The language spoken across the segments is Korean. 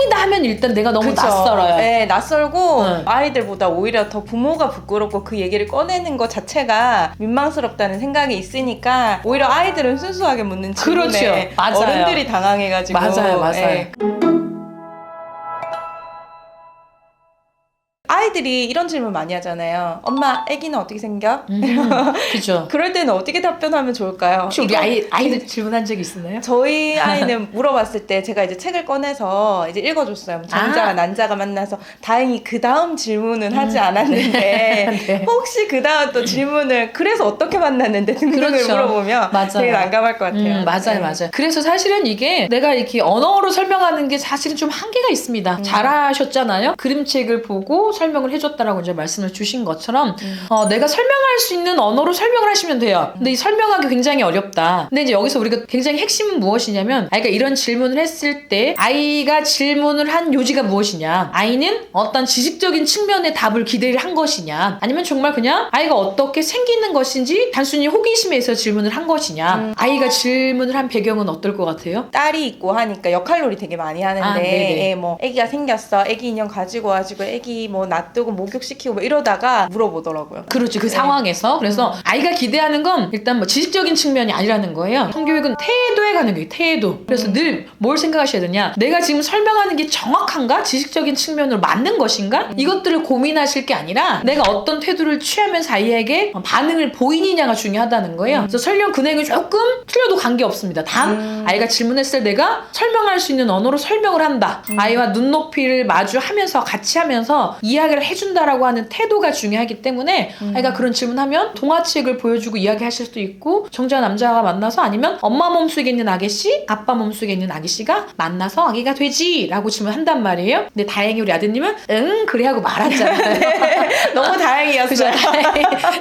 성이다 하면 일단 내가 너무 그쵸. 낯설어요. 네, 낯설고 응. 아이들보다 오히려 더 부모가 부끄럽고 그 얘기를 꺼내는 것 자체가 민망스럽다는 생각이 있으니까 오히려 아이들은 순수하게 묻는 질문에 그렇죠. 맞아요. 어른들이 당황해가지고 맞아요. 예. 아이들이 이런 질문 많이 하잖아요. 엄마, 아기는 어떻게 생겨? 그죠. 그럴 때는 어떻게 답변하면 좋을까요? 혹시 우리 아이들 질문한 적 있었나요? 저희 아이는 물어봤을 때 제가 이제 책을 꺼내서 이제 읽어줬어요. 정자와 난자가 만나서 다행히 그 다음 질문은 하지 않았는데 네. 혹시 그 다음 또 질문을 그래서 어떻게 만났는데 등등을 그렇죠. 물어보면 맞아요. 되게 난감할 것 같아요. 맞아요, 네. 맞아요. 그래서 사실은 이게 내가 이렇게 언어로 설명하는 게 사실은 좀 한계가 있습니다. 잘하셨잖아요. 그림책을 보고 설명을 해줬다라고 이제 말씀을 주신 것처럼 내가 설명할 수 있는 언어로 설명을 하시면 돼요. 근데 이 설명하기 굉장히 어렵다. 근데 이제 여기서 우리가 굉장히 핵심은 무엇이냐면 아이가 이런 질문을 했을 때 아이가 질문을 한 요지가 무엇이냐, 아이는 어떤 지식적인 측면의 답을 기대를 한 것이냐, 아니면 정말 그냥 아이가 어떻게 생기는 것인지 단순히 호기심에서 질문을 한 것이냐. 아이가 질문을 한 배경은 어떨 것 같아요? 딸이 있고 하니까 역할놀이 되게 많이 하는데 아, 네네. 뭐 애기가 생겼어, 애기 인형 가지고 와가지고 애기 뭐 놔두고 목욕시키고 뭐 이러다가 물어보더라고요. 그렇지, 그 상황에서. 그래서 아이가 기대하는 건 일단 뭐 지식적인 측면이 아니라는 거예요. 성교육은 태도에 가는 거예요. 태도. 그래서 늘 뭘 생각하셔야 되냐, 내가 지금 설명하는 게 정확한가? 지식적인 측면으로 맞는 것인가? 이것들을 고민하실 게 아니라 내가 어떤 태도를 취하면서 아이에게 반응을 보이느냐가 중요하다는 거예요. 그래서 설명 근행이 조금 틀려도 관계없습니다. 단 아이가 질문했을 때 내가 설명할 수 있는 언어로 설명을 한다. 아이와 눈높이를 마주하면서 같이 하면서 이야기를 해준다라고 하는 태도가 중요하기 때문에 아이가 그런 질문하면 동화책을 보여주고 이야기하실 수도 있고, 정자 남자가 만나서 아니면 엄마 몸속에 있는 아기씨, 아빠 몸속에 있는 아기씨가 만나서 아기가 되지 라고 질문한단 말이에요. 근데 다행히 우리 아드님은 응 그래 하고 말았잖아요. 네, 너무 다행이었어요.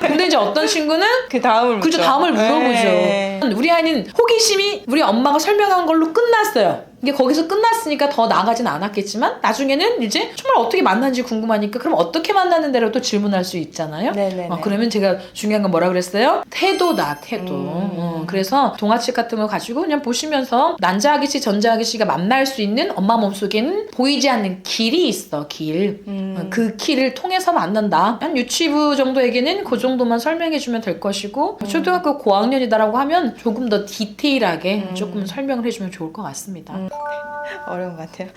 근데 이제 어떤 친구는 그 다음을 묻죠. 그죠, 다음을 물어보죠. 네. 우리 아이는 호기심이 우리 엄마가 설명한 걸로 끝났어요. 이게 거기서 끝났으니까 더 나아가진 않았겠지만 나중에는 이제 정말 어떻게 만났는지 궁금하니까 그럼 어떻게 만났는 대로 또 질문할 수 있잖아요. 네네네. 그러면 제가 중요한 건 뭐라 그랬어요? 태도다, 태도. 그래서 동화책 같은 거 가지고 그냥 보시면서 난자아기씨, 전자아기씨가 만날 수 있는 엄마 몸속에는 보이지 않는 길이 있어, 길. 그 길을 통해서 만난다. 한 유치부 정도에게는 그 정도만 설명해주면 될 것이고 초등학교 고학년이다라고 하면 조금 더 디테일하게 조금 설명을 해주면 좋을 것 같습니다. 어려운 것 같아요.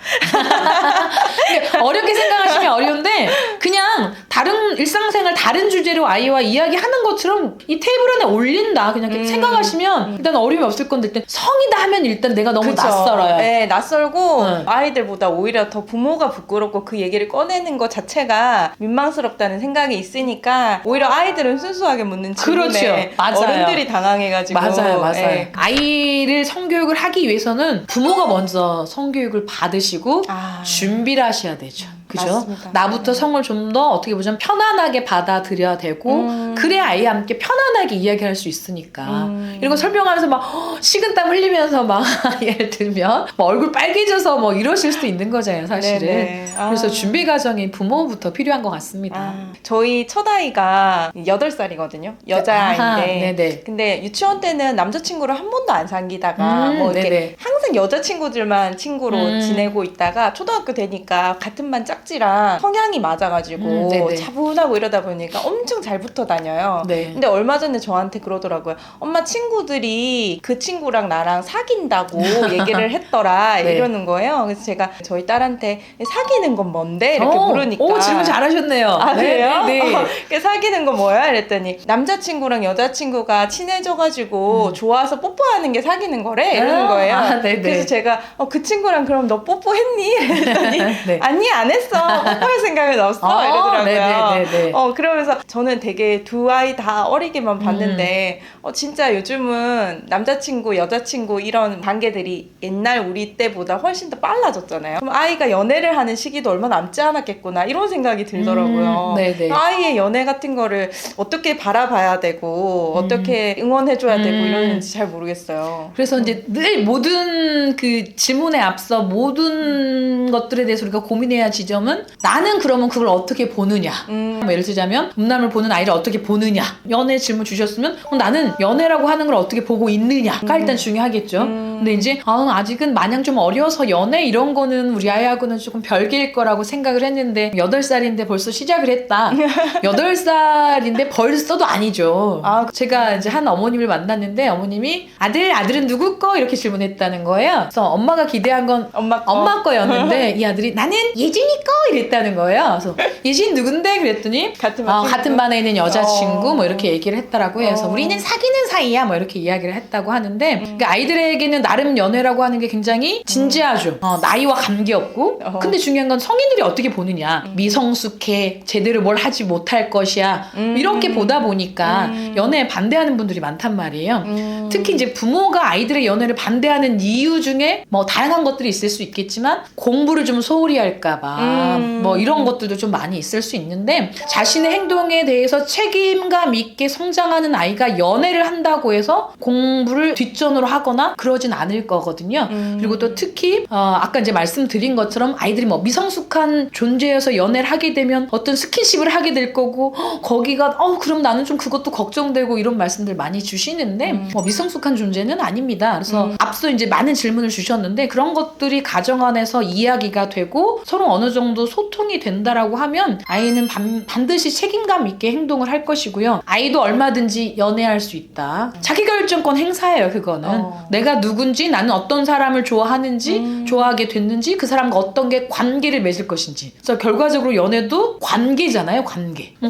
어렵게 생각하시면 어려운데 그냥 다른 일상생활 다른 주제로 아이와 이야기하는 것처럼 이 테이블 안에 올린다 그냥 이렇게 생각하시면 일단 어려움이 없을 건데 일단 성이다 하면 일단 내가 너무 그쵸. 낯설어요. 네, 낯설고 응. 아이들보다 오히려 더 부모가 부끄럽고 그 얘기를 꺼내는 것 자체가 민망스럽다는 생각이 있으니까 오히려 아이들은 순수하게 묻는 질문에 그렇죠. 맞아요. 어른들이 당황해가지고 맞아요. 네. 아이를 성교육을 하기 위해서는 부모가 먼저 성교육을 받으시고 준비를 하셔야 되죠. 그죠? 맞습니다. 나부터 성을 좀 더 어떻게 보자면 편안하게 받아들여야 되고 그래야 아이와 함께 편안하게 이야기할 수 있으니까 이런 거 설명하면서 막 식은땀 흘리면서 막 예를 들면 막 얼굴 빨개져서 뭐 이러실 수도 있는 거잖아요, 사실은. 네네. 그래서 준비 과정이 부모부터 필요한 것 같습니다. 저희 첫 아이가 8살이거든요. 여자아이인데. 네네. 근데 유치원 때는 남자친구를 한 번도 안 사귀다가 뭐 이렇게 네네. 항상 여자친구들만 친구로 지내고 있다가 초등학교 되니까 같은 반 짝지랑 성향이 맞아가지고 네네. 차분하고 이러다 보니까 엄청 잘 붙어 다녀요. 네. 근데 얼마 전에 저한테 그러더라고요. 엄마 친구들이 그 친구랑 나랑 사귄다고 얘기를 했더라. 네. 이러는 거예요. 그래서 제가 저희 딸한테 사귀는 건 뭔데? 이렇게 물으니까 오, 질문 잘하셨네요. 아, 그래요? 네. 사귀는 건 뭐야? 이랬더니 남자친구랑 여자친구가 친해져가지고 좋아서 뽀뽀하는 게 사귀는 거래? 이러는 거예요. 네네. 그래서 제가 그 친구랑 그럼 너 뽀뽀했니? 이랬더니 네. 아니 안 했어. 뽀뽀할 생각은 없어. 이러더라고요. 네네네. 그러면서 저는 되게 두 아이 다 어리게만 봤는데 진짜 요즘은 남자친구, 여자친구 이런 관계들이 옛날 우리 때보다 훨씬 더 빨라졌잖아요. 그럼 아이가 연애를 하는 시기도 얼마 남지 않았겠구나 이런 생각이 들더라고요. 네네. 아이의 연애 같은 거를 어떻게 바라봐야 되고 어떻게 응원해줘야 되고 이러는지 잘 모르겠어요. 그래서 이제 늘 모든 그 질문에 앞서 모든 것들에 대해서 우리가 고민해야 할 지점은 나는 그러면 그걸 어떻게 보느냐. 뭐 예를 들자면 음란을 보는 아이를 어떻게 보느냐. 연애 질문 주셨으면 나는 연애라고 하는 걸 어떻게 보고 있느냐가 일단 중요하겠죠. 근데 이제 아직은 마냥 좀 어려서 연애 이런 거는 우리 아이하고는 조금 별개일 거라고 생각을 했는데 8살인데 벌써 시작을 했다. 8살인데 벌써도 아니죠. 제가 이제 한 어머님을 만났는데 어머님이 아들은 누구 거? 이렇게 질문했다는 거예요. 그래서 엄마가 기대한 건 엄마 거였는데 이 아들이 나는 예진이 거 이랬다는 거예요. 그래서 예진 누군데? 그랬더니 같은 반에 있는 여자친구 뭐 이렇게 얘기를 했더라고요. 그래서 우리는 사귀는 사이야 뭐 이렇게 이야기를 했다고 하는데 그러니까 아이들에게는 나름 연애라고 하는 게 굉장히 진지하죠. 나이와 관계없고 근데 중요한 건 성인들이 어떻게 보느냐. 미성숙해 제대로 뭘 하지 못할 것이야 이렇게 보다 보니까 연애에 반대하는 분들이 많단 말이에요. 특히 이제 부모가 아이들의 연애를 반대하는 이유 중에 뭐 다양한 것들이 있을 수 있겠지만 공부를 좀 소홀히 할까봐 뭐 이런 것들도 좀 많이 있을 수 있는데 자신의 행동에 대해서 책임감 있게 성장하는 아이가 연애를 한다고 해서 공부를 뒷전으로 하거나 그러진 않을 거거든요. 그리고 또 특히 아까 이제 말씀드린 것처럼 아이들이 뭐 미성숙한 존재여서 연애를 하게 되면 어떤 스킨십을 하게 될 거고 거기가 그럼 나는 좀 그것도 걱정되고 이런 말씀들 많이 주시는데 뭐 미성숙한 존재는 아닙니다. 그래서 앞서 이제 많은 질문을 주셨는데 그런 것들이 가정 안에서 이야기가 되고 서로 어느 정도 소통이 된다라고 하면 아이는 반드시 책임감 있게 행동을 할 것이고요. 아이도 얼마든지 연애할 수 있다. 자기결정권 행사예요. 그거는 내가 누군지 나는 어떤 사람을 좋아하는지 좋아하게 됐는지 그 사람과 어떤 게 관계를 맺을 것인지. 그래서 결과적으로 연애도 관계잖아요.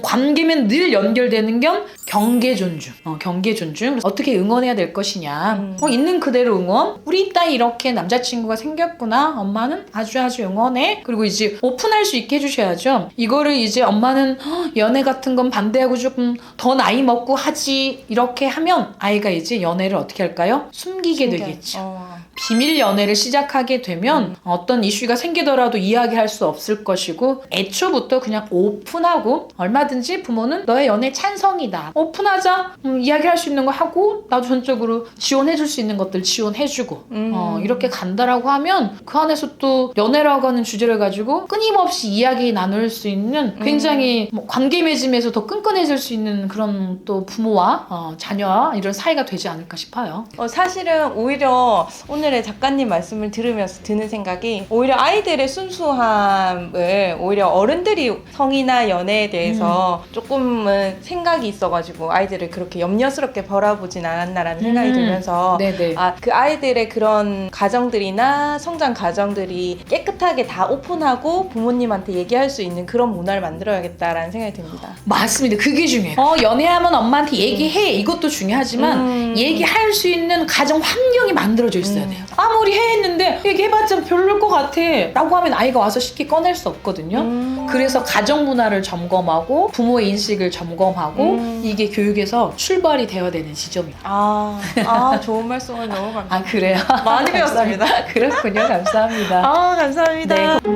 관계면 늘 연결되는 건 경계 존중. 경계 존중. 어떻게 응원해야 될 것이냐. 있는 그대로 응원. 우리 딸 이렇게 남자친구가 생겼구나. 엄마는 아주 응원해. 그리고 이제 오픈할 수 있게 해주셔야죠. 이거를 이제 엄마는 연애 같은 건 반대하고 조금 더 나이 먹고 하지 이렇게 하면 아이가 이제 연애를 어떻게 할까요? 숨기게 되겠죠. 비밀 연애를 시작하게 되면 어떤 이슈가 생기더라도 이야기할 수 없을 것이고 애초부터 그냥 오픈하고 얼마든지 부모는 너의 연애 찬성이다. 오픈하자. 이야기할 수 있는 거 하고 나도 전적으로 지원해줄 수 있는 것들 지원해주고 이렇게 간다라고 하면 그 안에서 또 연애라고 하는 주제를 가지고 끊임없이 이야기 나눌 수 있는 굉장히 뭐 관계 맺음에서 더 끈끈해질 수 있는 그런 또 부모와 자녀와 이런 사이가 되지 않을까 싶어요. 사실은 오히려 오늘의 작가님 말씀을 들으면서 드는 생각이 오히려 아이들의 순수함을 오히려 어른들이 성이나 연애에 대해서 조금은 생각이 있어가지고 아이들을 그렇게 염려스럽게 바라보진 않았나라는 생각이 들면서 네네. 그 아이들의 그런 가정들이나 성장 과정들이 깨끗하게 다 오픈하고 부모님한테 얘기할 수 있는 그런 문화를 만들어야겠다라는 생각이 듭니다. 맞습니다. 그게 중요해요. 연애하면 엄마한테 얘기해. 이것도 중요하지만 얘기할 수 있는 가정 환경이 만들어져 있어야 돼요. 아무리 했는데 얘기해봤자 별로일 것 같아 라고 하면 아이가 와서 쉽게 꺼낼 수 없거든요. 그래서 가정 문화를 점검하고 부모의 인식을 점검하고 이게 교육에서 출발이 되어야 되는 지점이에요. 좋은 말씀을 너무 감사합니다. 그래요? 많이 배웠습니다. 그렇군요. 감사합니다. 감사합니다. 네.